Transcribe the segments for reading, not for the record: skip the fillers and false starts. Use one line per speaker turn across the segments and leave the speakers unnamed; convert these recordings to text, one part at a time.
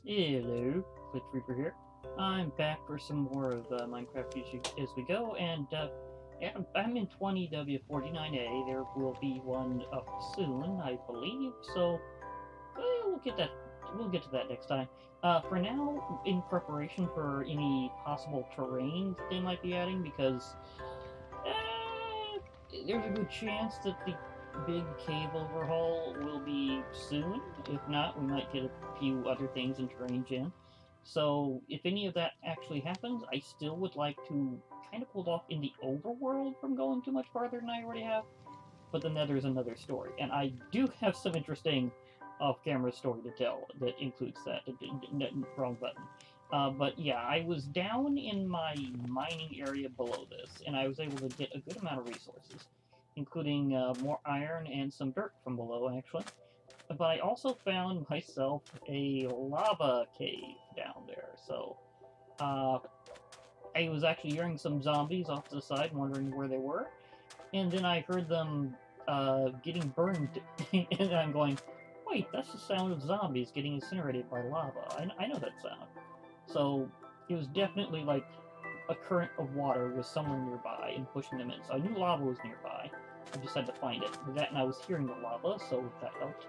Hello, Glitch Reaper here. I'm back for some more of Minecraft as we go, and yeah, I'm in 20W49A. There will be one up soon, I believe. So we'll get that. We'll get to that next time. For now, in preparation for any possible terrain that they might be adding, because there's a good chance that the big cave overhaul will be soon. If not, we might get a few other things in terrain gen. So if any of that actually happens, I still would like to kind of hold off in the overworld from going too much farther than I already have. But the Nether is another story, and I do have some interesting off-camera story to tell that includes that. Wrong button. But yeah, I was down in my mining area below this, and I was able to get a good amount of resources, including more iron and some dirt from below, actually. But I also found myself a lava cave down there, so uh, I was actually hearing some zombies off to the side, wondering where they were, and then I heard them getting burned, and I'm going, wait, that's the sound of zombies getting incinerated by lava. I know that sound. So it was definitely like a current of water was somewhere nearby and pushing them in. So I knew lava was nearby. I just had to find it. That and I was hearing the lava, so that helped.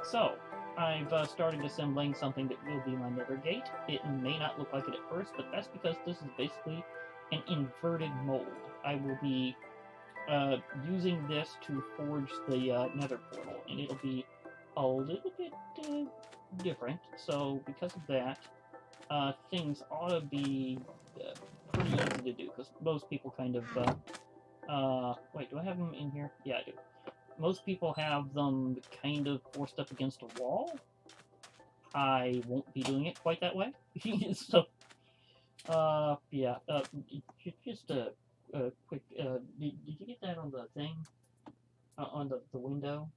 So I've started assembling something that will be my nether gate. It may not look like it at first, but that's because this is basically an inverted mold. I will be using this to forge the nether portal, and it'll be a little bit different. So because of that, things ought to be pretty easy to do because most people kind of wait, do I have them in here? Yeah, I do. Most people have them kind of forced up against a wall. I won't be doing it quite that way. So yeah, just a quick did you get that on the thing, on the window?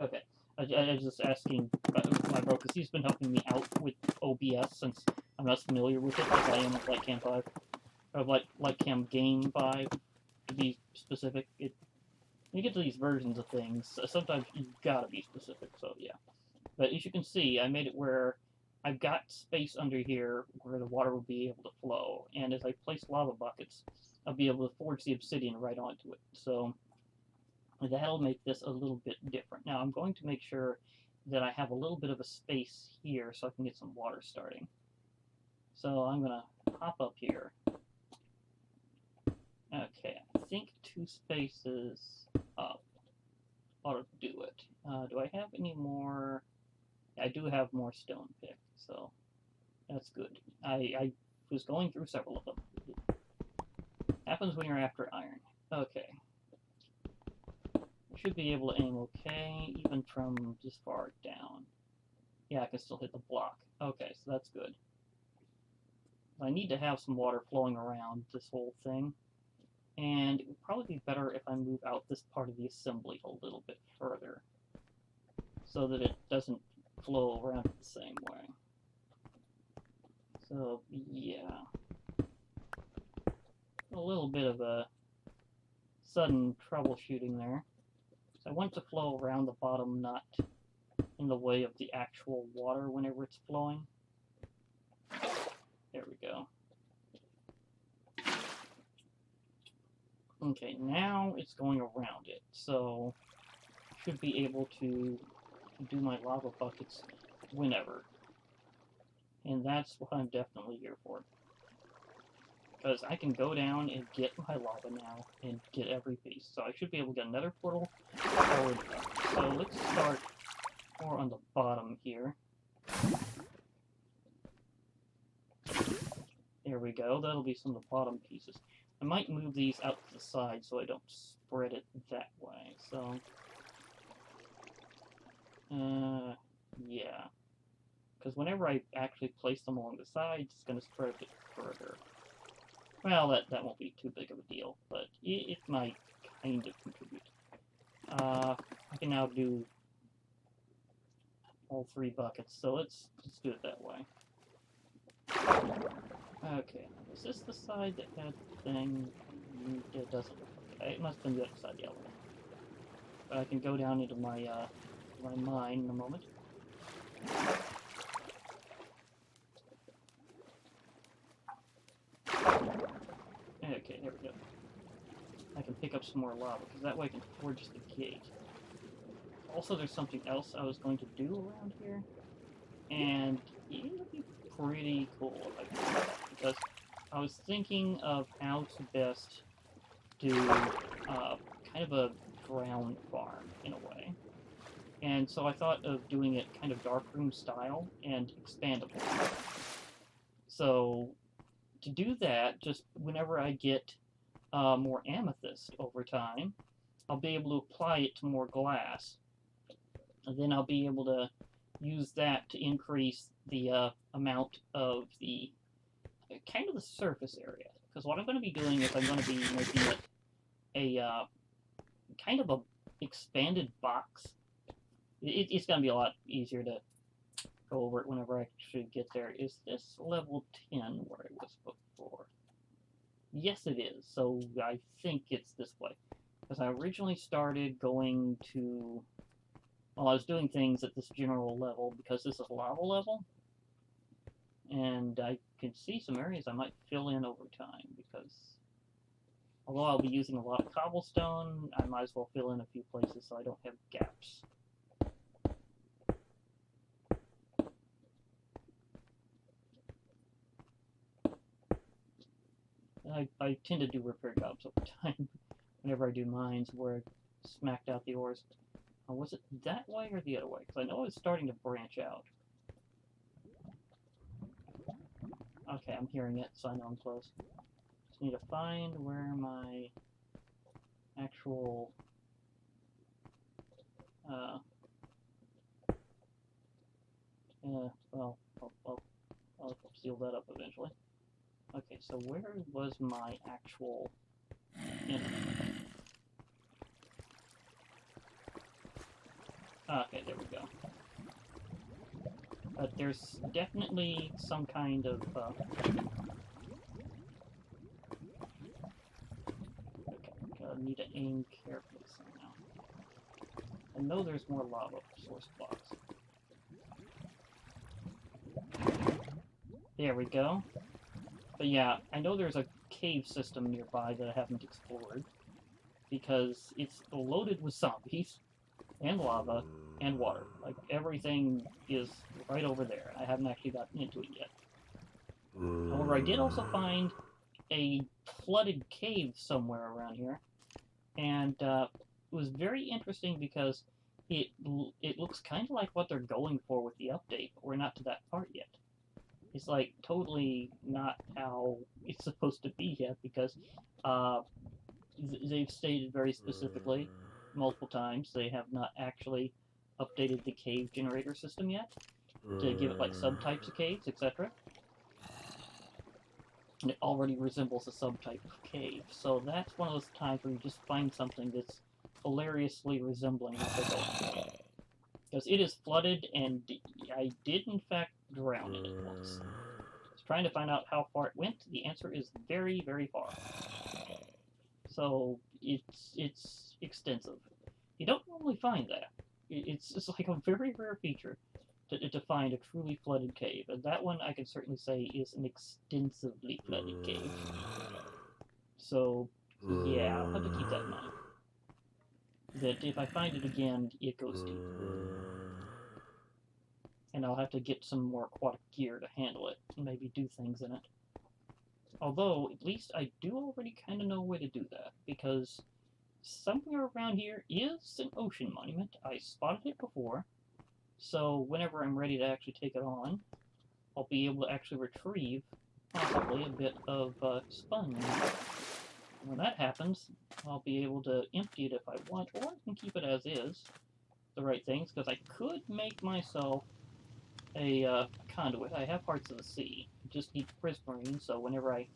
Okay. I was just asking my bro because he's been helping me out with OBS since I'm not familiar with it as I am with Lightcam 5, or Lightcam Game 5 to be specific. You get to these versions of things, sometimes you gotta be specific. So yeah. But as you can see, I made it where I've got space under here where the water will be able to flow, and as I place lava buckets, I'll be able to forge the obsidian right onto it. So that'll make this a little bit different. Now I'm going to make sure that I have a little bit of a space here so I can get some water starting. So I'm going to pop up here. Okay, I think 2 spaces up ought to do it. Do I have any more? I do have more stone pick, so that's good. I was going through several of them. It happens when you're after iron. Okay, should be able to aim okay, even from this far down. Yeah, I can still hit the block. Okay, so that's good. I need to have some water flowing around this whole thing, and it would probably be better if I move out this part of the assembly a little bit further, so that it doesn't flow around the same way. So, yeah. A little bit of a sudden troubleshooting there. So I want to flow around the bottom, not in the way of the actual water whenever it's flowing. There we go. Okay, now it's going around it, so I should be able to do my lava buckets whenever. And that's what I'm definitely here for. Because I can go down and get my lava now and get every piece. So I should be able to get another portal powered up. So let's start more on the bottom here. There we go. That'll be some of the bottom pieces. I might move these out to the side so I don't spread it that way. So, yeah. Because whenever I actually place them along the sides, it's going to spread a bit further. Well, that won't be too big of a deal, but it might kind of contribute. I can now do all 3 buckets, so let's do it that way. Okay, is this the side that had the thing? It doesn't look okay. It must have been the other side of the elevator. But I can go down into my my mine in a moment. Okay, there we go. I can pick up some more lava, because that way I can forge the gate. Also, there's something else I was going to do around here, and it would be pretty cool if I could do that, because I was thinking of how to best do kind of a ground farm, in a way. And so I thought of doing it kind of darkroom style and expandable. So to do that, just whenever I get more amethyst over time, I'll be able to apply it to more glass. And then I'll be able to use that to increase the amount of the kind of the surface area. Because what I'm going to be doing is I'm going to be making it a kind of a expanded box. It's going to be a lot easier to go over it whenever I actually get there. Is this level 10 where it was before? Yes, it is. So I think it's this way. Because I originally started going to... Well, I was doing things at this general level because this is lava level. And I can see some areas I might fill in over time because although I'll be using a lot of cobblestone, I might as well fill in a few places so I don't have gaps. I tend to do repair jobs over time whenever I do mines where I smacked out the ores. Was it that way or the other way? Because I know it's starting to branch out. Okay, I'm hearing it, so I know I'm close. Just need to find where my actual well, I'll seal that up eventually. Okay, so where was my actual enemy? Okay, there we go. But there's definitely some kind of, okay, need to aim carefully somehow. I know there's more lava source blocks. There we go. But yeah, I know there's a cave system nearby that I haven't explored, because it's loaded with zombies, and lava, and water. Like, everything is right over there. I haven't actually gotten into it yet. However, I did also find a flooded cave somewhere around here, and it was very interesting because it looks kind of like what they're going for with the update, but we're not to that part yet. It's like totally not how it's supposed to be yet, because they've stated very specifically multiple times they have not actually updated the cave generator system yet to give it like subtypes of caves, etc. And it already resembles a subtype of cave, so that's one of those times where you just find something that's hilariously resembling what they're going for. Because it is flooded, and I did in fact drown in it once. I was trying to find out how far it went. The answer is very, very far. So it's extensive. You don't normally find that. It's like a very rare feature to find a truly flooded cave, and that one I can certainly say is an extensively flooded cave. So yeah, I'll have to keep that in mind. That if I find it again, it goes deep. And I'll have to get some more aquatic gear to handle it, and maybe do things in it. Although, at least I do already kind of know where to do that, because somewhere around here is an ocean monument. I spotted it before, so whenever I'm ready to actually take it on, I'll be able to actually retrieve, possibly, a bit of sponge. When that happens, I'll be able to empty it if I want, or I can keep it as is, the right things, because I could make myself a conduit. I have parts of the sea. I just need prismarine, so whenever I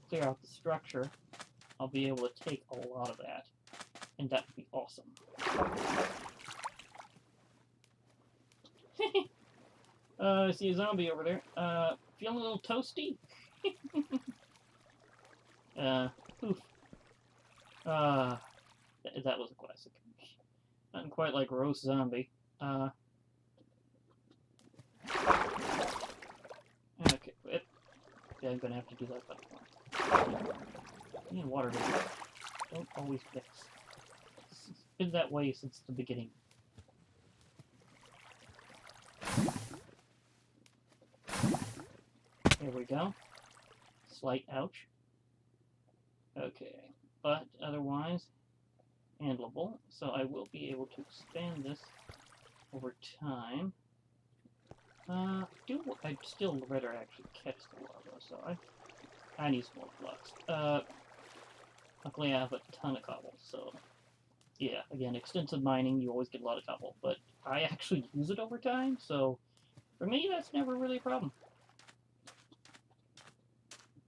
clear out the structure, I'll be able to take a lot of that, and that would be awesome. I see a zombie over there. Feeling a little toasty? Oof. That was a classic. Nothing quite like roast zombie. Okay, yeah, I'm gonna have to do that better. Me and water don't always mix. It's been that way since the beginning. There we go. Slight ouch. Okay, but otherwise handleable. So I will be able to expand this over time. I'd still rather actually catch the lava, so I need some more blocks. Luckily I have a ton of cobble, so yeah, again, extensive mining, you always get a lot of cobble, but I actually use it over time, so for me that's never really a problem.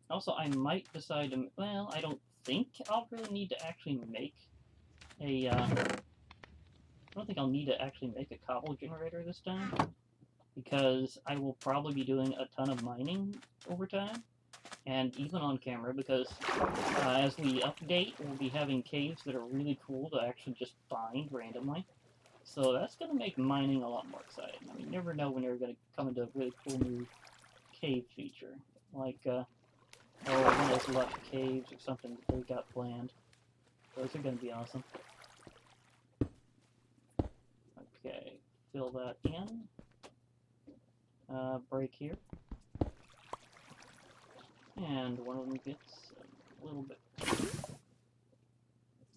Also, I might decide to, well, I don't think I'll really need to actually make a, I don't think I'll need to actually make a cobble generator this time, because I will probably be doing a ton of mining over time, and even on camera, because as we update, we'll be having caves that are really cool to actually just find randomly. So that's going to make mining a lot more exciting. I mean, you never know when they're going to come into a really cool new cave feature, like, one of those lush caves or something that they got planned. Those are going to be awesome. Okay, fill that in. Break here. And one of them gets a little bit.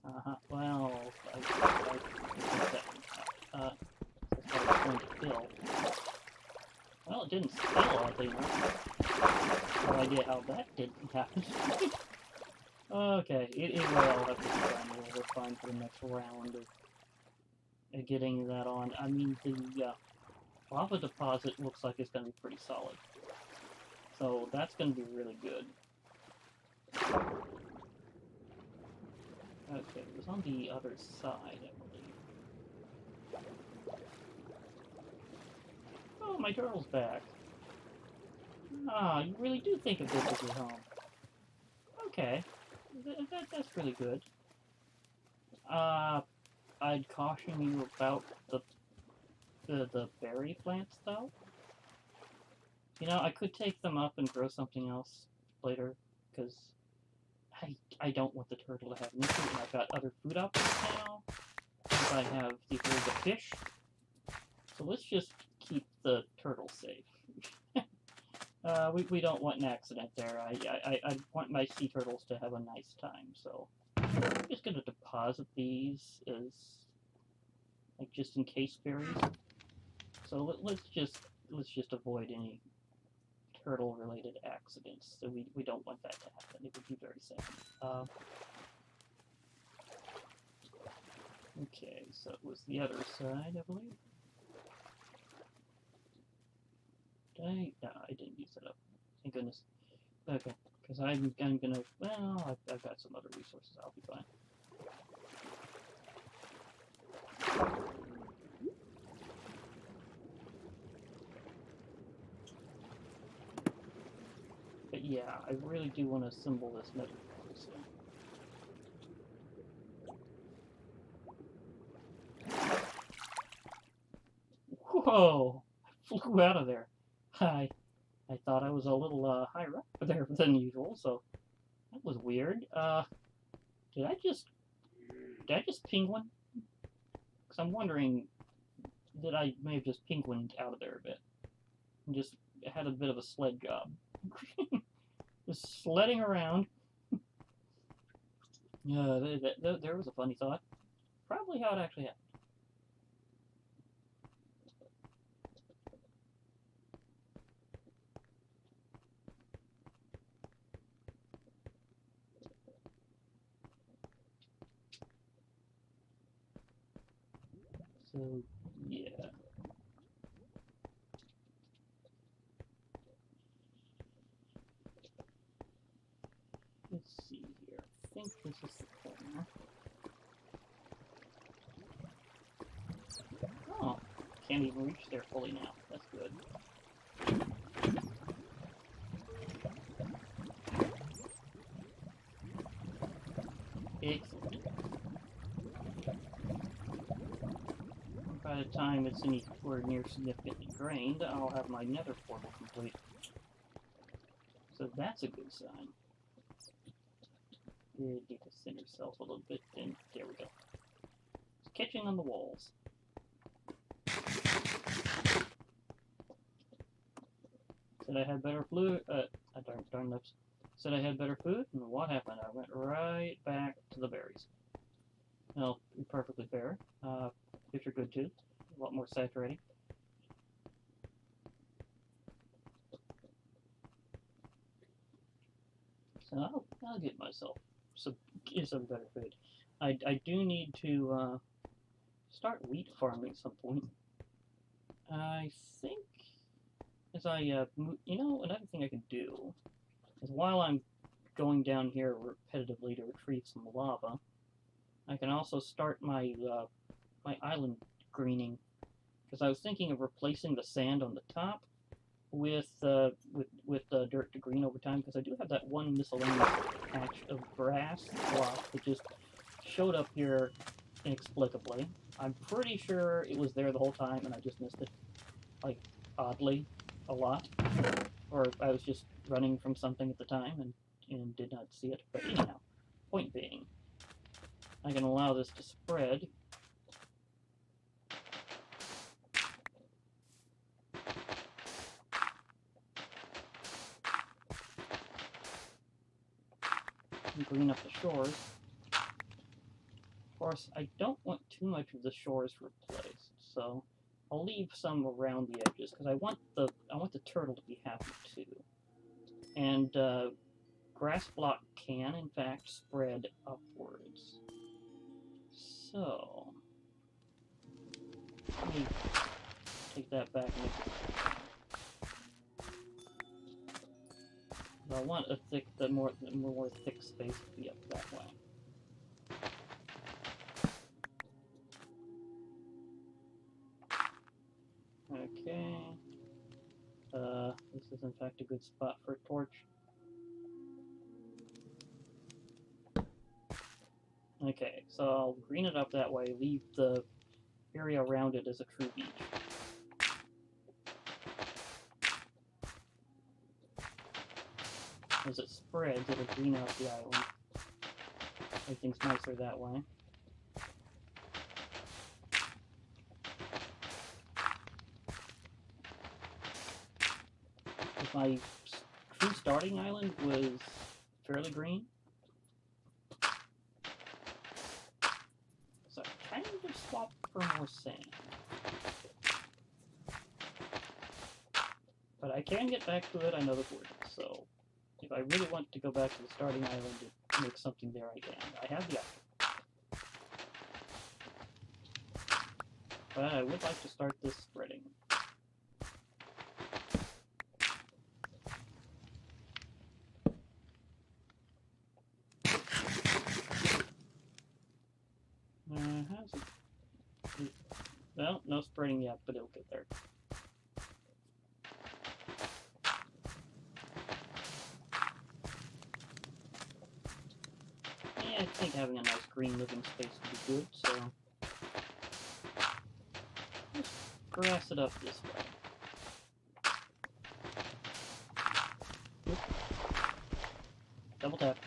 Well, I going to fill. Well, it didn't spill, oddly enough. No idea how that didn't happen. Okay, it will have to be done. We're fine for the next round of getting that on. I mean, the lava deposit looks like it's going to be pretty solid. So that's going to be really good. Okay, it was on the other side, I believe. Oh, my turtle's back. Ah, you really do think of this as your home. Okay, that's really good. I'd caution you about the berry plants, though. You know, I could take them up and grow something else later, because I don't want the turtle to have an issue, and I've got other food options now, because I have the ability to fish. So let's just keep the turtle safe. We don't want an accident there. I want my sea turtles to have a nice time, so I'm just going to deposit these as, like, just in case berries. So let's just avoid any turtle-related accidents. So we don't want that to happen. It would be very sad. Okay, so it was the other side, I believe. No, I didn't use it up. Thank goodness. Okay, because I'm gonna. Well, I've got some other resources. I'll be fine. But yeah, I really do want to assemble this Nether portal soon. Whoa! I flew out of there. I thought I was a little higher up there than usual, so that was weird. Did I just penguin? Because I'm wondering, that I may have just penguined out of there a bit. And just had a bit of a sled job. Just sledding around. There was a funny thought. Probably how it actually happened. So, yeah. Let's see here. I think this is the corner. Oh, can't even reach there fully now. That's good. Excellent. By the time it's anywhere near significantly drained, I'll have my nether portal complete. So that's a good sign. Need to thin yourself a little bit, and there we go. It's catching on the walls. Said I had better food. Darn lips. Said I had better food, and what happened? I went right back to the berries. Well, to be perfectly fair, fish are good too. A lot more saturating. So I'll get myself some better food. I do need to start wheat farming at some point. I think as I you know, another thing I could do is while I'm going down here repetitively to retrieve some lava, I can also start my my island greening, because I was thinking of replacing the sand on the top with dirt to green over time, because I do have that one miscellaneous patch of grass block that just showed up here inexplicably. I'm pretty sure it was there the whole time and I just missed it, like, oddly, a lot. Or I was just running from something at the time and did not see it. But anyhow, point being, I can allow this to spread. And green up the shores. Of course, I don't want too much of the shores replaced, so I'll leave some around the edges because I want the turtle to be happy too. And grass block can in fact spread upwards. So let me take that back and make it. I want a thick, the more thick space to be up that way. Okay. This is in fact a good spot for a torch. Okay, so I'll green it up that way, leave the area around it as a true beach. As it spreads, it'll green out the island. Everything's nicer that way. If my true starting island was fairly green, so I kind of swapped for more sand. But I can get back to it, I know the word, so if I really want to go back to the starting island and make something there, I can. I have the option. But I would like to start this spreading. How's it? Well, no spreading yet, but it'll get there. Yeah, I think having a nice green living space would be good, so just grass it up this way. Oop. Double tap.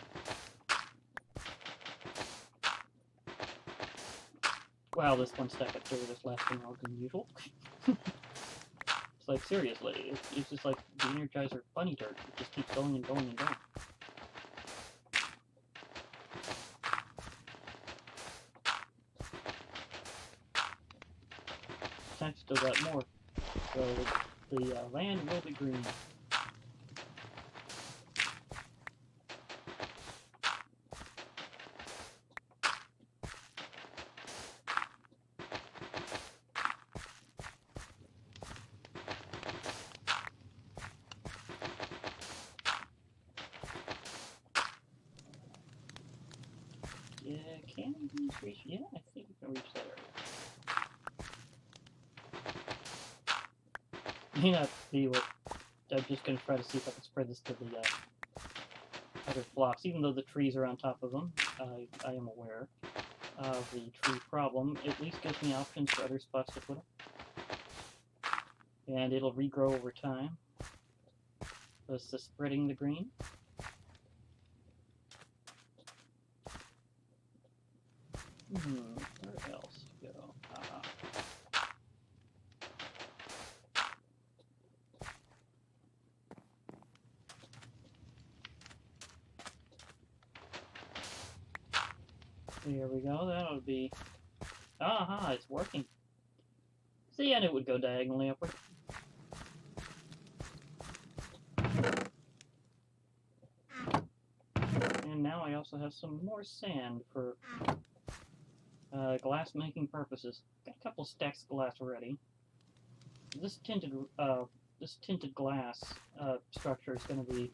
Wow, this one stack up there is lasting longer than usual. It's like, seriously, it's just like the Energizer bunny dirt. It just keeps going and going and going. I've still got more. So the land will be green. Yeah, can we reach? Yeah, I think we can reach that area. May not be what. I'm just going to try to see if I can spread this to the other blocks. Even though the trees are on top of them, I am aware of the tree problem. It at least gives me options for other spots to put them. And it'll regrow over time. This is spreading the green. Where else to go? There we go. That'll be... Aha, it's working. See, and it would go diagonally upward. And now I also have some more sand for glass making purposes. Got a couple stacks of glass already. This tinted glass structure is going to be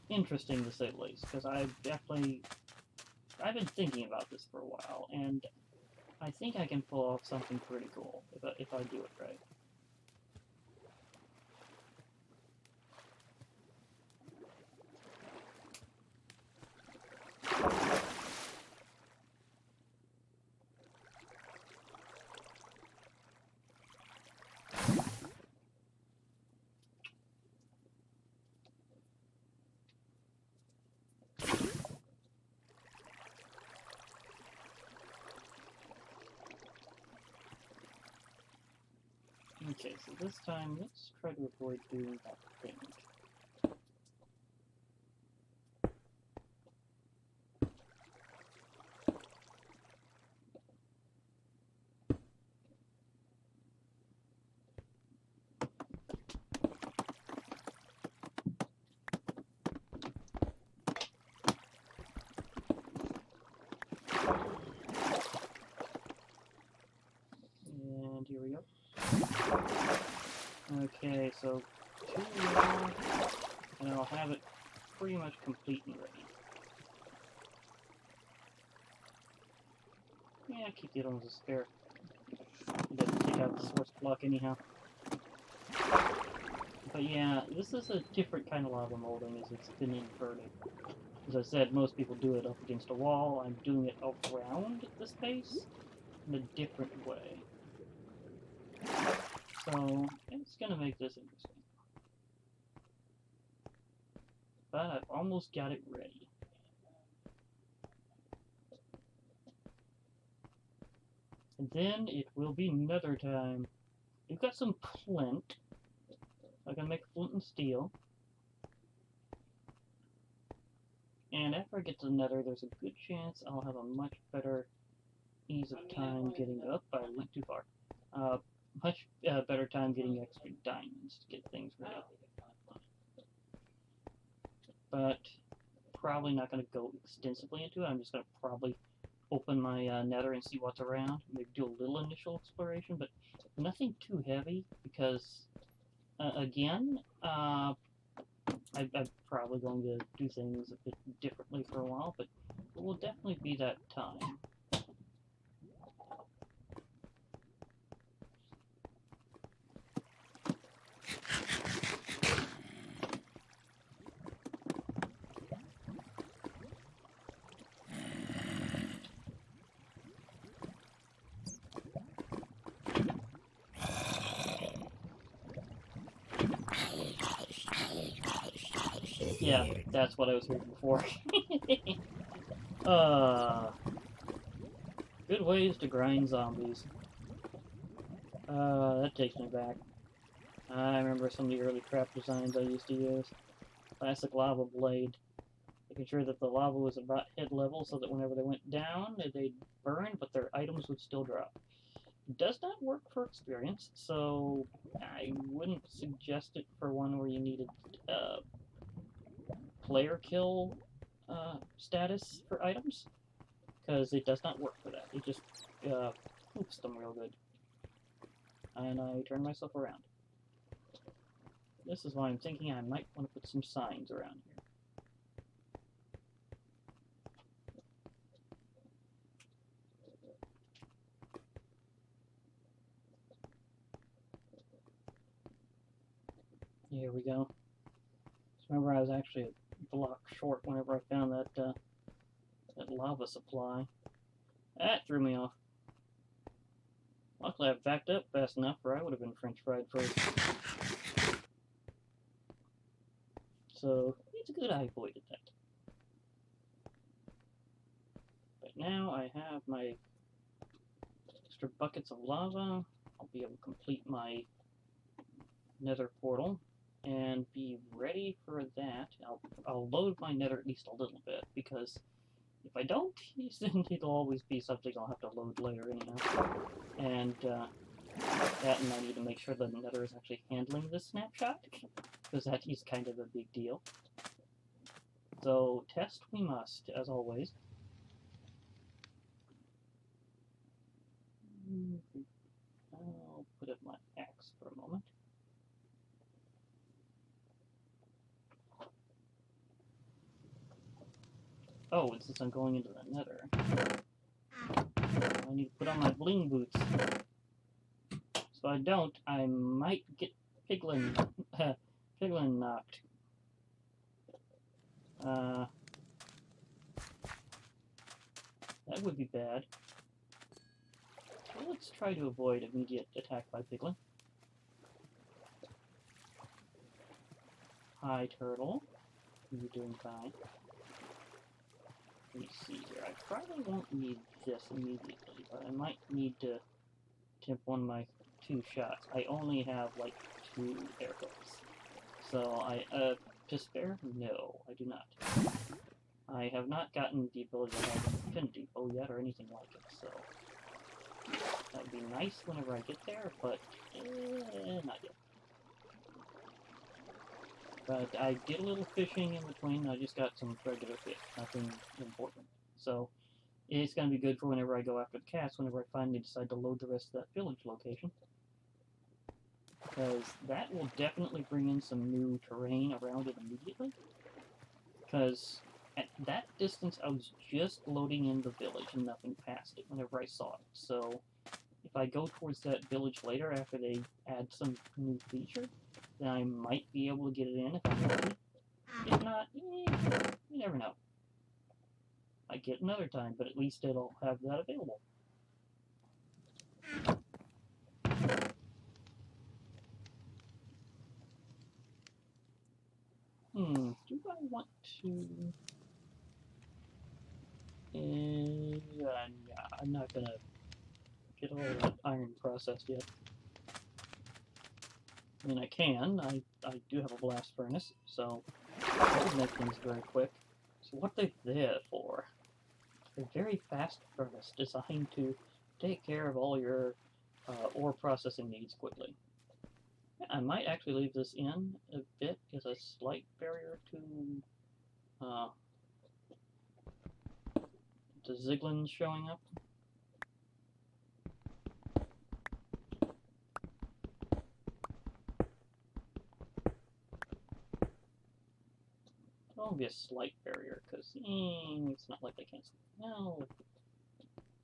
interesting to say the least, because I've been thinking about this for a while, and I think I can pull off something pretty cool if I do it right. Okay, so this time, let's try to avoid doing that thing. And here we go. Okay, so 2 more, and I'll have it pretty much complete and ready. Yeah, keep the other ones as spare. You have to take out the source block anyhow. But yeah, this is a different kind of lava molding as it's been inverted. As I said, most people do it up against a wall. I'm doing it around the space in a different way. So, it's going to make this interesting. But I've almost got it ready. And then it will be nether time. We've got some flint. I can make flint and steel. And after I get to the nether, there's a good chance I'll have a much better ease of time getting up. I went too far. Much better time getting extra diamonds to get things ready. But probably not going to go extensively into it. I'm just going to probably open my nether and see what's around. Maybe do a little initial exploration, but nothing too heavy because, again, I'm probably going to do things a bit differently for a while, but it will definitely be that time. Yeah, that's what I was hearing before. Good ways to grind zombies. That takes me back. I remember some of the early trap designs I used to use. Classic lava blade. Making sure that the lava was about head level so that whenever they went down, they'd burn, but their items would still drop. It does not work for experience, so I wouldn't suggest it for one where you needed player kill status for items, because it does not work for that. It just poops them real good. And I turn myself around. This is why I'm thinking I might want to put some signs around here. Here we go. Just remember I was actually a block short whenever I found that that lava supply. That threw me off. Luckily I backed up fast enough or I would have been french fried first. So it's good I avoided that. But now I have my extra buckets of lava, I'll be able to complete my Nether portal and be ready for that. I'll load my Nether at least a little bit, because if I don't, it'll always be something I'll have to load later anyhow. And that, and I need to make sure the Nether is actually handling the snapshot, because that is kind of a big deal. So test we must, as always. I'll put up my axe for a moment. Oh, since I'm going into the Nether, I need to put on my bling boots. So I don't, I might get piglin knocked. That would be bad. So let's try to avoid immediate attack by piglin. Hi, turtle. You're doing fine. Let me see here. I probably won't need this immediately, but I might need to tip one of my 2 shots. I only have like 2 arrows. So to spare? No, I do not. I have not gotten the ability to have an infinity bow yet or anything like it, so that would be nice whenever I get there, but not yet. But I did a little fishing in between. I just got some regular fish, nothing important. So it's going to be good for whenever I go after the cats, whenever I finally decide to load the rest of that village location. Because that will definitely bring in some new terrain around it immediately. Because at that distance, I was just loading in the village and nothing past it whenever I saw it. So if I go towards that village later after they add some new feature, then I might be able to get it in if I'm lucky. If not, you never know. I get another time, but at least it'll have that available. Do I want to... yeah, I'm not gonna get all that iron processed yet. I mean, I can. I do have a blast furnace, so that would make things very quick. So what they're there for? A very fast furnace designed to take care of all your ore processing needs quickly. Yeah, I might actually leave this in a bit as a slight barrier to the Ziglins showing up. It'll be a slight barrier, because it's not like they can't swim. No.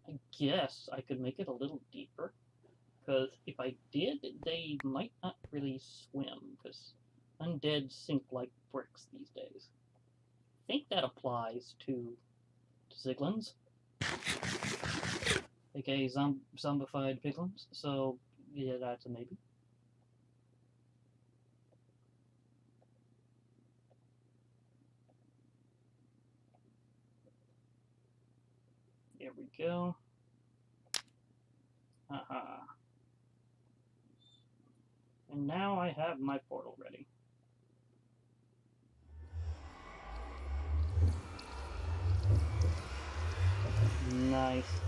I guess I could make it a little deeper, because if I did, they might not really swim, because undead sink like bricks these days. I think that applies to Ziglins, aka zombified piglins, so yeah, that's a maybe. There we go. Haha. And now I have my portal ready. Nice.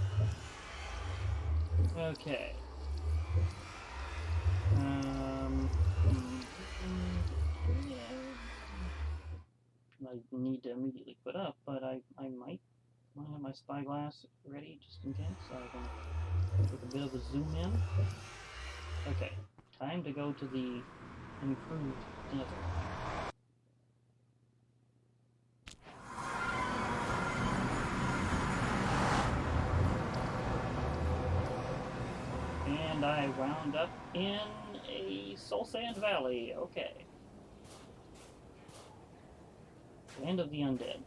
Okay. I need to immediately put up, but I might want to have my spyglass ready just in case, so I can take a bit of a zoom in. Okay, time to go to the improved Nether. And I wound up in a Soul Sand Valley. Okay. Land of the Undead.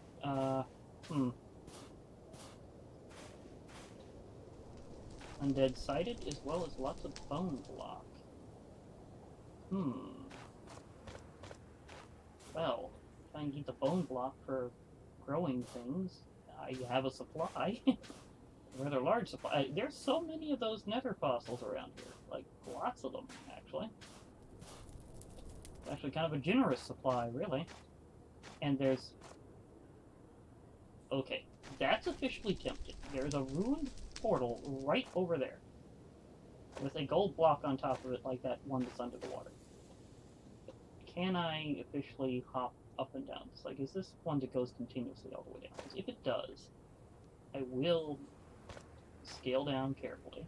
Undead sighted, as well as lots of bone block. Well, if I can get the bone block for growing things, I have a supply. rather large supply. There's so many of those nether fossils around here. Like, lots of them, actually. It's actually kind of a generous supply, really. And there's... Okay, that's officially tempting. There's a ruined portal right over there. With a gold block on top of it like that one that's under the water. Can I officially hop up and down? It's like, is this one that goes continuously all the way down? Because if it does, I will scale down carefully.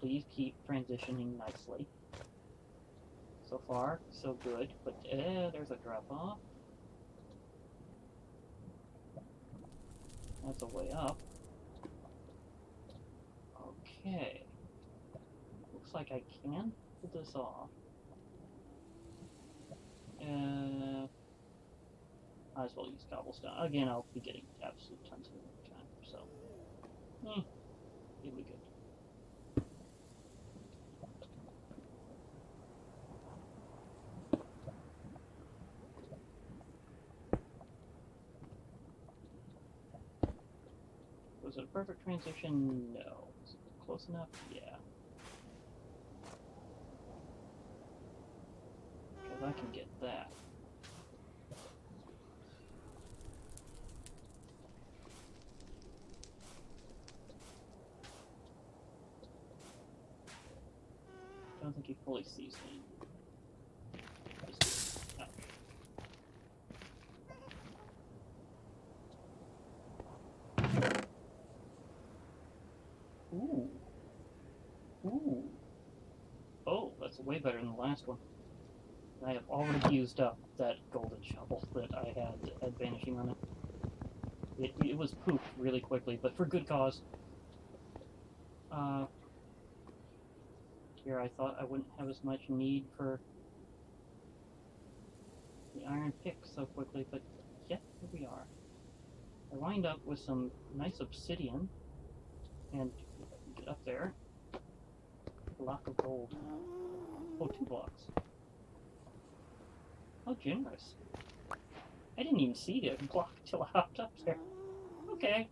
Please keep transitioning nicely. So far, so good. But there's a drop off. That's a way up. Okay. Looks like I can pull this off. Might as well use cobblestone. Again, I'll be getting absolute tons of it every time, so... it'll be good. Was it a perfect transition? No. Was it close enough? Yeah. Because I can get that. I don't think he fully sees me. Ooh. Ooh. Oh, that's way better than the last one. I have already used up that golden shovel that I had vanishing on it. It was pooped really quickly, but for good cause. Here I thought I wouldn't have as much need for the iron pick so quickly, but yeah, here we are. I wind up with some nice obsidian, and get up there. Block of gold. Oh, 2 blocks. How generous. I didn't even see the block until I hopped up there. Okay.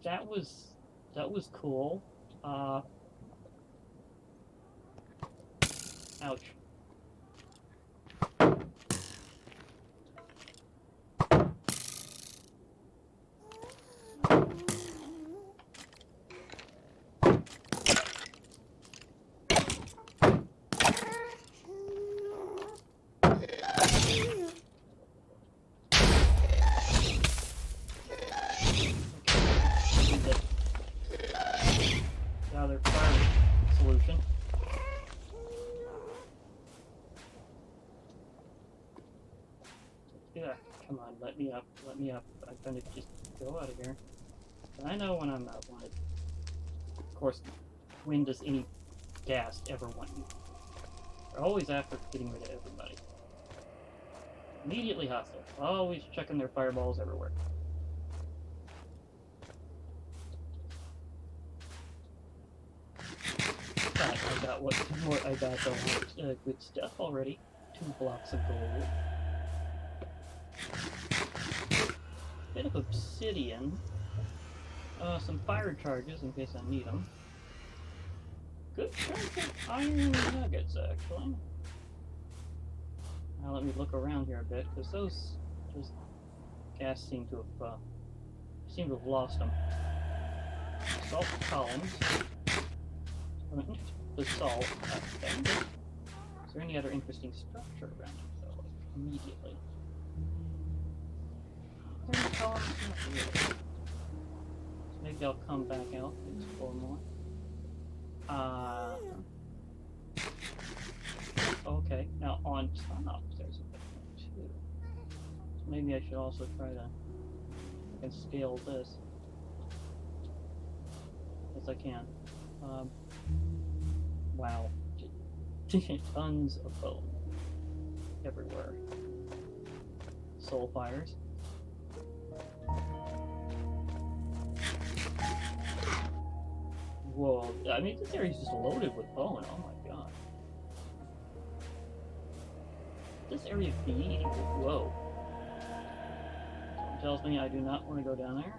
That was cool. Ouch. Another fire solution. Yeah, come on, let me up, let me up. I'm gonna just go out of here. I know when I'm not wanted. Of course, when does any gas ever want you? They're always after getting rid of everybody. Immediately hostile. Always checking their fireballs everywhere. But I got I got the good stuff already. 2 blocks of gold. Bit of obsidian. Some fire charges in case I need them. Good chunk of iron nuggets, actually. Now let me look around here a bit, because those gas seem to have lost them. Salt columns. The salt. Is there any other interesting structure around it, though? Like, immediately. Are there any columns? Not really. So maybe I'll come back out and explore more. Okay, now on top there's a bit more too. So maybe I should also try to I can scale this. Yes, I can. Wow. Tons of bone everywhere. Soul fires. Whoa, I mean, this area's just loaded with bone. Oh my god. This area be... Whoa. Something tells me I do not want to go down there.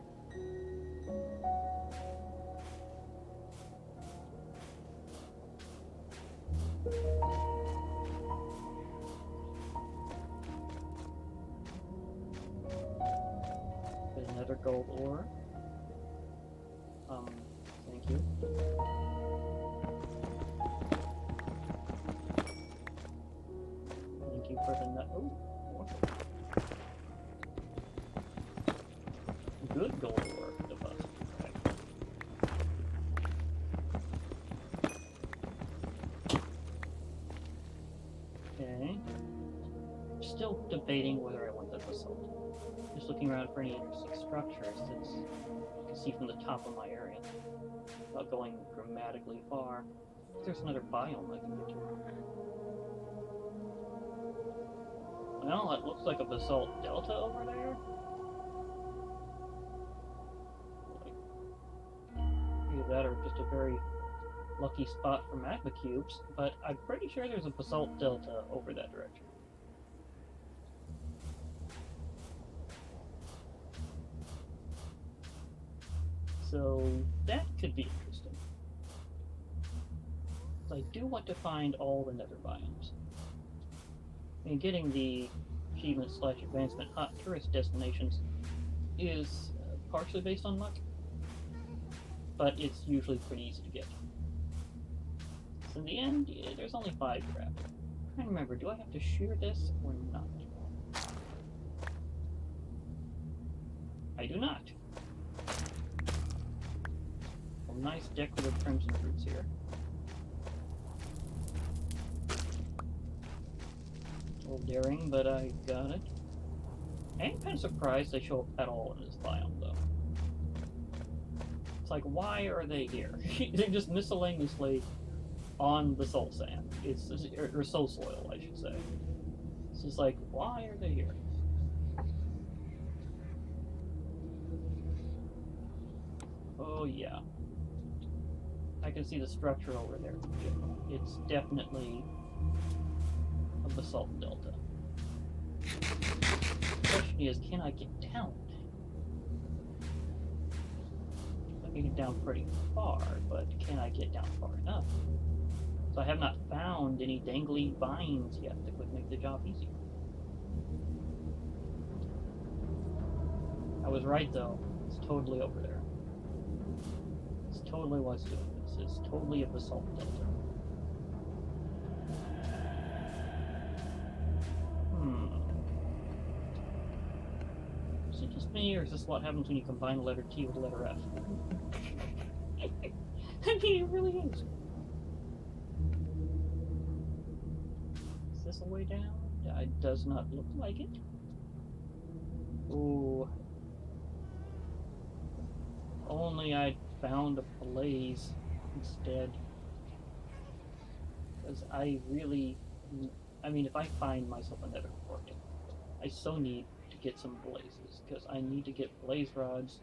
Another gold ore. Thank you. Thank you for the nut. Oh, good gold ore deposit. Okay. Still debating whether I want the basalt. Just looking around for any interesting structures that you can see from the top of my area. Without going dramatically far. There's another biome I can get to. Well, it looks like a basalt delta over there. Either that or just a very lucky spot for magma cubes, but I'm pretty sure there's a basalt delta over that direction. So that could be interesting. So I do want to find all the nether biomes. I mean, getting the achievement / advancement hot tourist destinations is partially based on luck, but it's usually pretty easy to get. So in the end, there's only 5 grab. I'm trying to remember, do I have to shear this or not? I do not. Some nice decorative crimson fruits here. A little daring, but I got it. I'm kind of surprised they show up at all in this biome, though. It's like, why are they here? They're just miscellaneously on the soul sand. Or soul soil, I should say. It's just like, why are they here? Oh, yeah. I can see the structure over there. It's definitely a basalt delta. The question is, can I get down? I can get down pretty far, but can I get down far enough? So I have not found any dangly vines yet that would make the job easier. I was right, though. It's totally over there. It's totally what's doing this. It's totally a basalt delta. Is it just me, or is this what happens when you combine the letter T with the letter F? I mean, it really is. Is this a way down? It does not look like it. Ooh. Only I'd found a blaze instead. Because I really... I mean, if I find myself a nether portal, I so need to get some blazes. Because I need to get blaze rods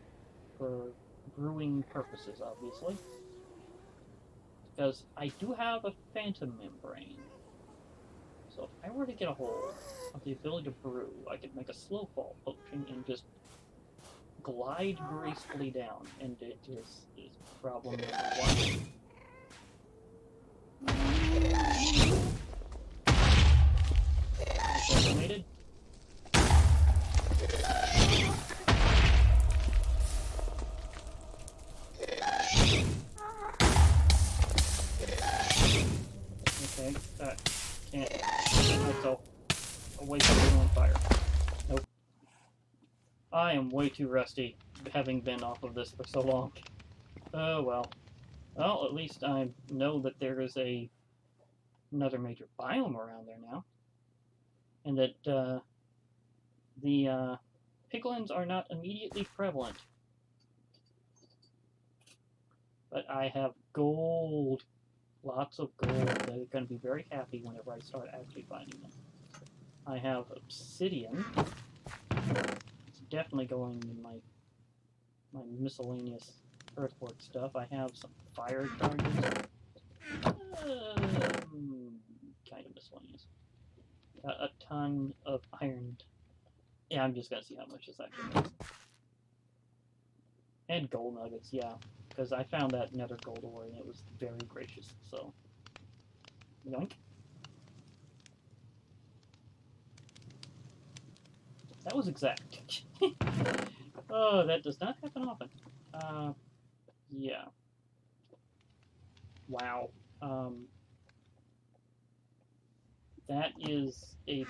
for brewing purposes, obviously. Because I do have a phantom membrane. So if I were to get a hold of the ability to brew, I could make a slow fall potion and just glide gracefully down, and it is problem number 1. Automated. Okay, that can't get myself away from being on fire. Nope. I am way too rusty, having been off of this for so long. Oh well. Well, at least I know that there is another major biome around there now. And that the piglins are not immediately prevalent. But I have gold. Lots of gold. They're going to be very happy whenever I start actually finding them. I have obsidian. It's definitely going in my miscellaneous earthwork stuff. I have some fire charges. Kind of miscellaneous. Got a ton of iron. Yeah, I'm just going to see how much this actually is. And gold nuggets, yeah. Because I found that nether gold ore and it was very gracious, so. Yoink. That was exact. Oh, that does not happen often. Yeah. Wow. Um, that is a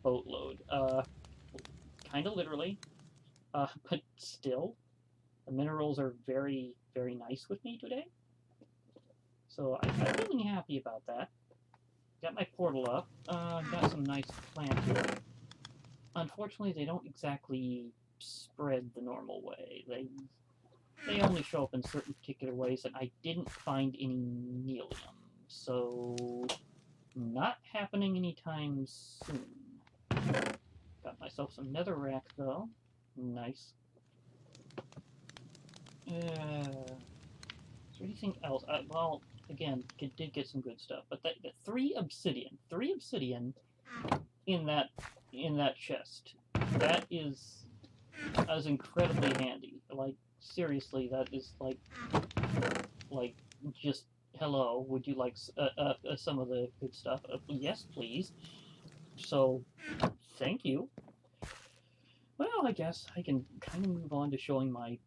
boatload. Kind of literally. But still, the minerals are very, very nice with me today. So I'm really happy about that. Got my portal up. Got some nice plants here. Unfortunately, they don't exactly spread the normal way. They only show up in certain particular ways, and I didn't find any Nelium, so not happening anytime soon. Got myself some netherrack though. Nice. Is there anything else? Well, again, did get some good stuff, but that 3 obsidian in that chest. That is incredibly handy. Like seriously, that is like just hello. Would you like some of the good stuff? Yes, please. So, thank you. Well, I guess I can kind of move on to showing my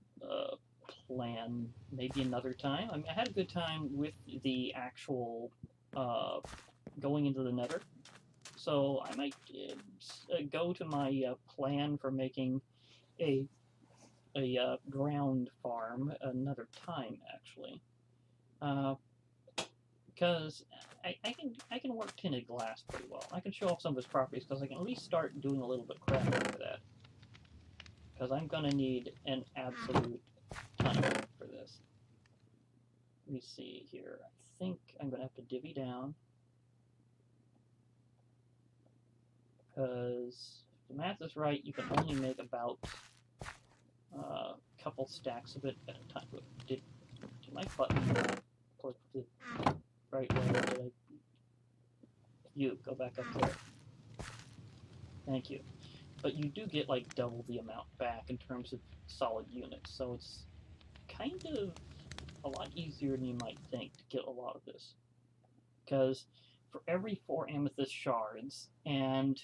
plan maybe another time. I mean, I had a good time with the actual going into the Nether, so I might go to my plan for making a ground farm another time, actually, because I can work tinted glass pretty well. I can show off some of its properties because I can at least start doing a little bit of crafting for that. Because I'm gonna need an absolute ton of it for this. Let me see here. I think I'm gonna have to divvy down because if the math is right, you can only make about a couple stacks of it at a time. Did my button work the right way? Did I? You go back up there. Thank you. But you do get like double the amount back in terms of solid units, so it's kind of a lot easier than you might think to get a lot of this. Because for every 4 amethyst shards and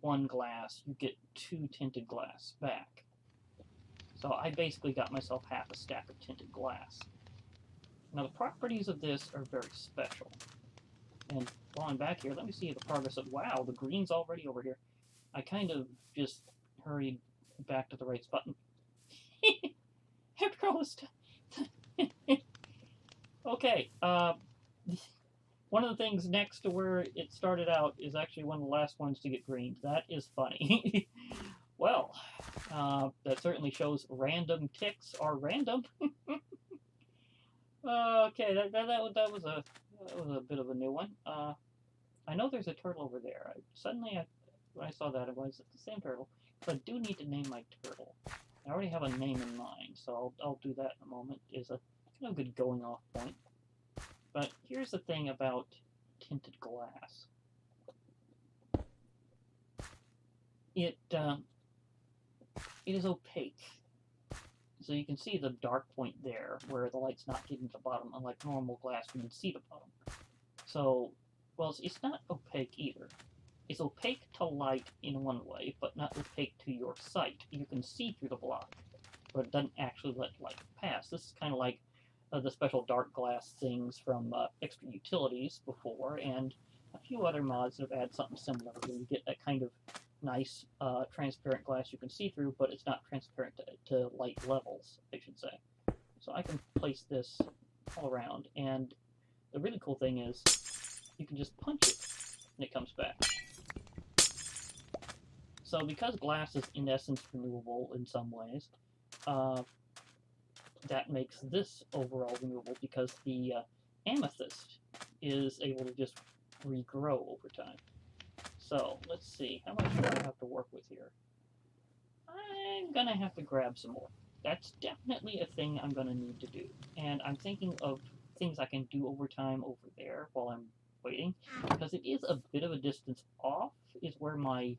1 glass, you get 2 tinted glass back. So I basically got myself half a stack of tinted glass. Now the properties of this are very special. And while I'm back here, let me see the progress of, wow, the green's already over here. I kind of just hurried back to the right spot. After all this time. Okay, one of the things next to where it started out is actually one of the last ones to get greened. That is funny. Well, that certainly shows random ticks are random. Okay, that was a bit of a new one. I know there's a turtle over there. When I saw that, it was the same turtle. But I do need to name my turtle. I already have a name in mind, so I'll do that in a moment. Is a kind of good going off point. But here's the thing about tinted glass. It is opaque. So you can see the dark point there where the light's not getting to the bottom, unlike normal glass you can see the bottom. So, well, it's not opaque either. It's opaque to light in one way, but not opaque to your sight. You can see through the block, but it doesn't actually let light pass. This is kind of like the special dark glass things from Extra Utilities before, and a few other mods that have added something similar where you get that kind of nice transparent glass you can see through, but it's not transparent to light levels, I should say. So I can place this all around, and the really cool thing is you can just punch it and it comes back. So because glass is in essence renewable in some ways, that makes this overall renewable because the amethyst is able to just regrow over time. So let's see, how much do I have to work with here? I'm gonna have to grab some more. That's definitely a thing I'm gonna need to do. And I'm thinking of things I can do over time over there while I'm waiting, because it is a bit of a distance off, is where my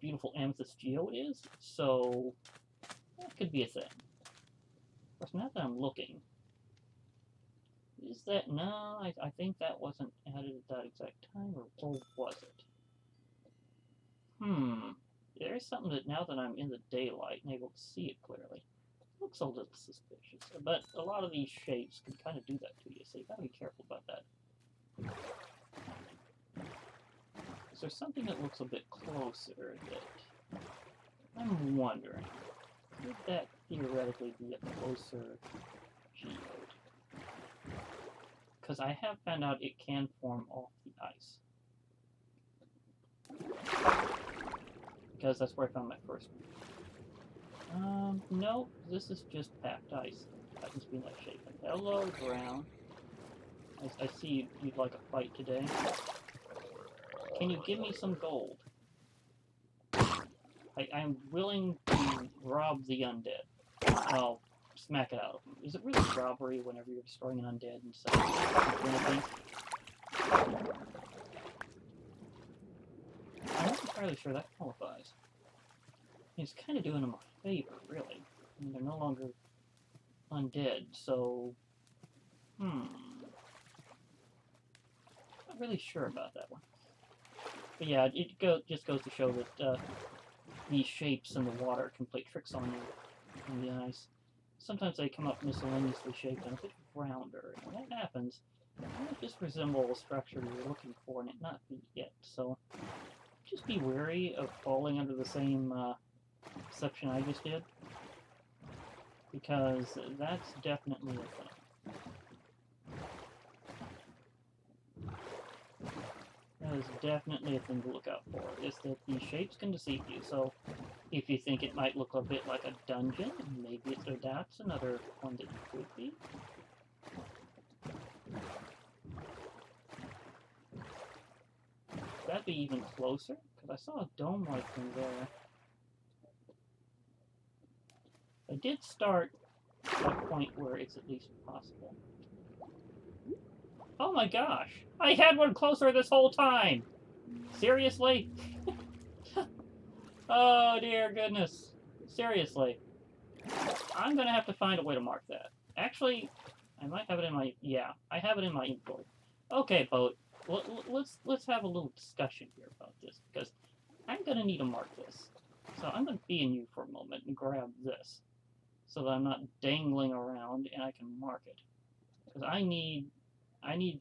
beautiful amethyst geode is, so that could be a thing. course, now that I'm looking, is that, no, I think that wasn't added at that exact time, or was it? There's something that now that I'm in the daylight and able to see it clearly, looks a little suspicious. But a lot of these shapes can kind of do that to you, so you gotta be careful about that. Is there something that looks a bit closer that I'm wondering? Could that theoretically be a closer geode? Because I have found out it can form off the ice. Because that's where I found my first one. No, this is just packed ice. Happens to be in that shape. Hello, ground. I see you'd like a fight today. Can you give me some gold? I'm willing to rob the undead. I'll smack it out of them. Is it really robbery whenever you're destroying an undead and selling it? I'm not entirely sure that qualifies. It's kind of doing them a favor, really. I mean, they're no longer undead, so... Not really sure about that one. But yeah, it just goes to show that these shapes in the water can play tricks on you on the ice. Sometimes they come up miscellaneously shaped and a bit rounder, and when that happens, it might just resemble a structure you're looking for and it not be it. So just be wary of falling under the same deception I just did, because that's definitely a thing. That is definitely a thing to look out for, is that these shapes can deceive you. So if you think it might look a bit like a dungeon, maybe that's another one that it could be. That'd be even closer, because I saw a dome-like thing there. I did start at a point where it's at least possible. Oh my gosh! I had one closer this whole time! Seriously? Oh dear goodness. Seriously. I'm gonna have to find a way to mark that. Actually, I might have it in my... Yeah, I have it in my inventory. Okay, boat. Let's have a little discussion here about this, because I'm gonna need to mark this. So I'm gonna be in you for a moment and grab this, so that I'm not dangling around and I can mark it. Because I need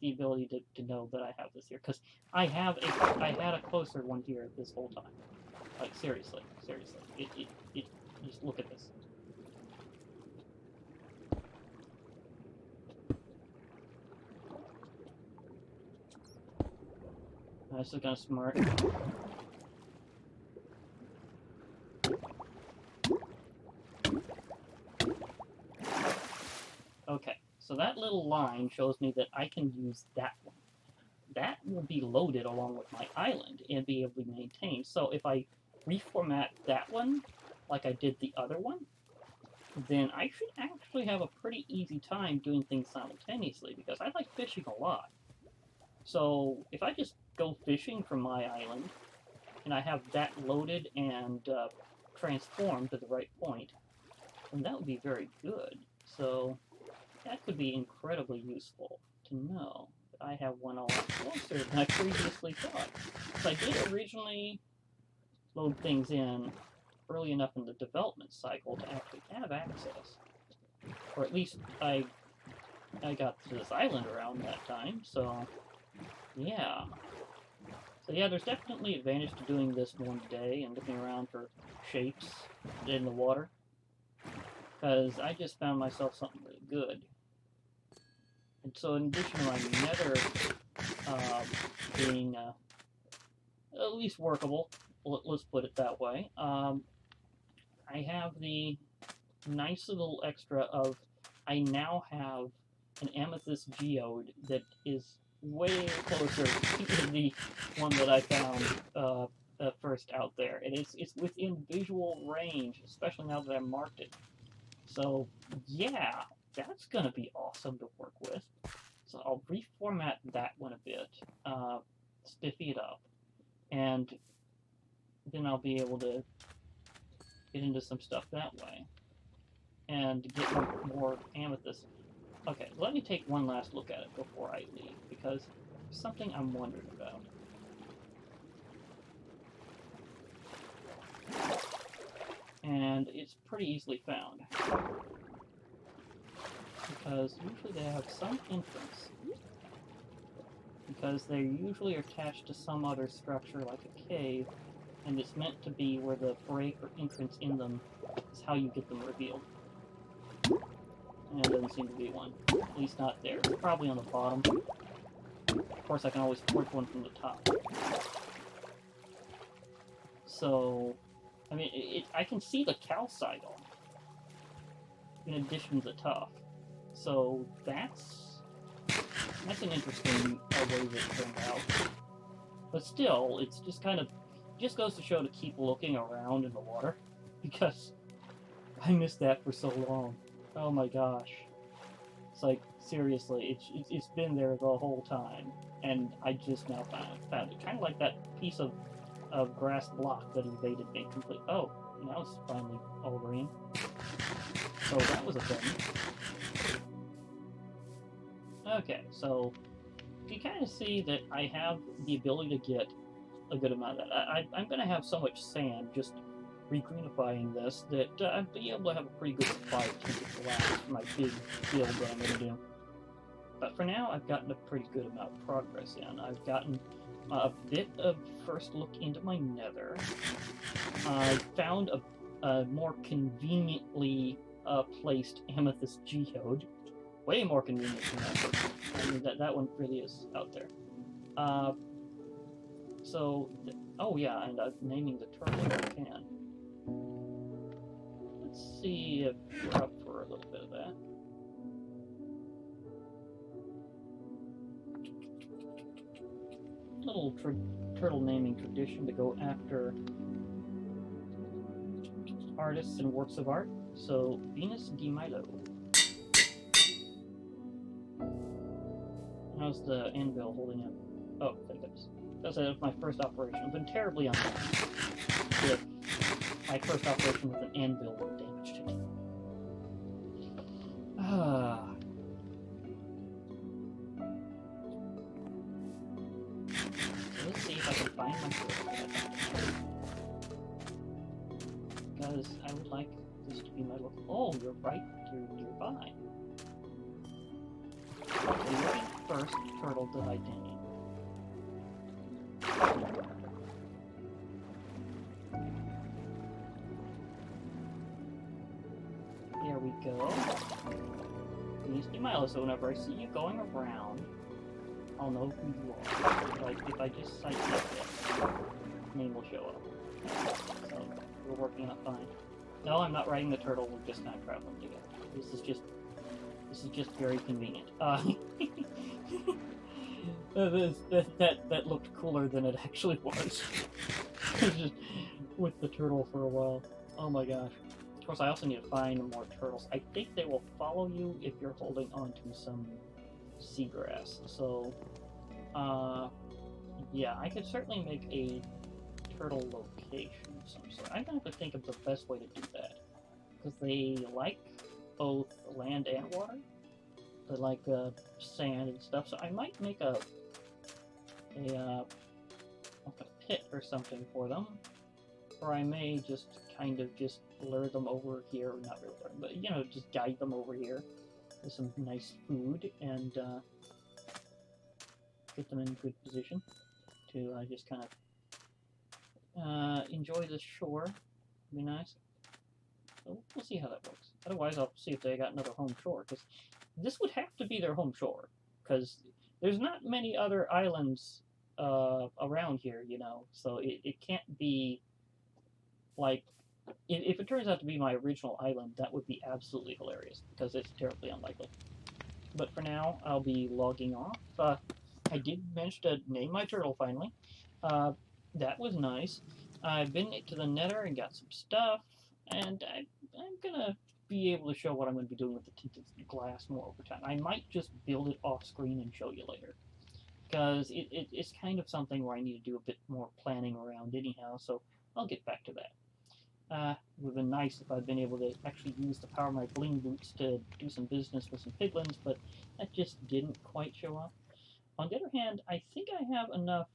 the ability to know that I have this here, because I had a closer one here this whole time. Like, seriously. Just look at this. This is kind of smart. Okay, so that little line shows me that I can use that one. That will be loaded along with my island and be able to be maintained. So if I reformat that one, like I did the other one, then I should actually have a pretty easy time doing things simultaneously, because I like fishing a lot. So if I just go fishing from my island, and I have that loaded and transformed to the right point, then that would be very good. So that could be incredibly useful to know that I have one a lot closer than I previously thought. So I did originally load things in early enough in the development cycle to actually have access. Or at least I got to this island around that time, so yeah. So yeah, there's definitely advantage to doing this one day and looking around for shapes in the water, because I just found myself something really good. And so in addition to my nether being at least workable, let's put it that way, I have the nice little extra of I now have an amethyst geode that is way closer to the one that I found first out there. And it's within visual range, especially now that I marked it. So yeah, that's going to be awesome to work with. So I'll reformat that one a bit, spiffy it up, and then I'll be able to get into some stuff that way. and get more amethyst. Okay, let me take one last look at it before I leave, because there's something I'm wondering about. And it's pretty easily found, because usually they have some entrance, because they're usually attached to some other structure like a cave, and it's meant to be where the break or entrance in them is how you get them revealed. And there doesn't seem to be one. At least not there. It's probably on the bottom. Of course, I can always forge one from the top. So, I mean, I can see the calcite on it, in addition to the tuff. So that's an interesting way that it turned out. But still, it's just kind of, just goes to show to keep looking around in the water, because I missed that for so long. Oh my gosh. It's like, seriously, it's been there the whole time, and I just now found it. Kind of like that piece of grass block that invaded me completely. Oh, now it's finally all green. So that was a thing. Okay, so you kind of see that I have the ability to get a good amount of that. I'm going to have so much sand just regreenifying this that I'll be able to have a pretty good supply of tinted glass for my big build that I'm going to do. But for now, I've gotten a pretty good amount of progress in. I've gotten a bit of first look into my nether. I found a more conveniently placed amethyst geode. Way more convenient than that. I mean, that one really is out there. Oh yeah, and I'm naming the turtle if I can. Let's see if we're up for a little bit of that. Little turtle naming tradition to go after artists and works of art. So, Venus de Milo. How's the anvil holding up? Oh, thank goodness. That's my first operation. I've been terribly unlucky with my first operation with an anvil that damaged it. So let's see if I can find my turtle. Because I would like this to be my look. Oh, you're right. You're nearby. Okay, you're the first turtle that I did. There we go. Please be Milo, so whenever I see you going around, I'll know who you are. Like, if I just cite it, name will show up. So, we're working out fine. No, I'm not riding the turtle, we're just not traveling together. This is just very convenient. That looked cooler than it actually was. Just with the turtle for a while. Oh my gosh. Of course, I also need to find more turtles. I think they will follow you if you're holding onto some seagrass. So, yeah, I could certainly make a turtle location of some sort. I'm going to have to think of the best way to do that. Because they like both land and water. They like sand and stuff. So I might make a pit or something for them. Or I may just kind of just lure them over here, not really lure them, but, you know, just guide them over here with some nice food and get them in good position to just kind of enjoy the shore. Be nice. So we'll see how that works. Otherwise, I'll see if they got another home shore, because this would have to be their home shore, because there's not many other islands around here, you know, so it can't be like, if it turns out to be my original island, that would be absolutely hilarious, because it's terribly unlikely. But for now, I'll be logging off. I did manage to name my turtle finally. That was nice. I've been to the Nether and got some stuff, and I'm gonna be able to show what I'm going to be doing with the tinted glass more over time. I might just build it off screen and show you later, because it's kind of something where I need to do a bit more planning around anyhow, so I'll get back to that. It would have been nice if I'd been able to actually use the power of my bling boots to do some business with some piglins, but that just didn't quite show up. On the other hand, I think I have enough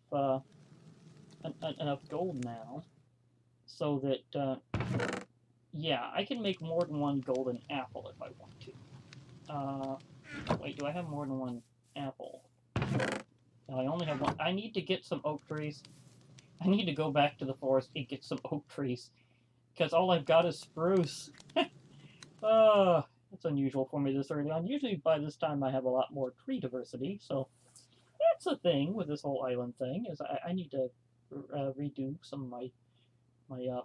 enough gold now, so that yeah, I can make more than one golden apple if I want to. Wait, do I have more than one apple? No, I only have one. I need to get some oak trees. I need to go back to the forest and get some oak trees, because all I've got is spruce. That's unusual for me this early on. Usually by this time I have a lot more tree diversity, so that's the thing with this whole island thing, is I need to redo some of my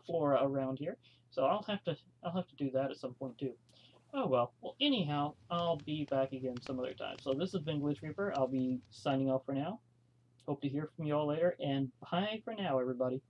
flora around here. So I'll have to do that at some point too. Oh well. Well, anyhow, I'll be back again some other time. So this has been Glitch Reaper. I'll be signing off for now. Hope to hear from you all later, and bye for now, everybody.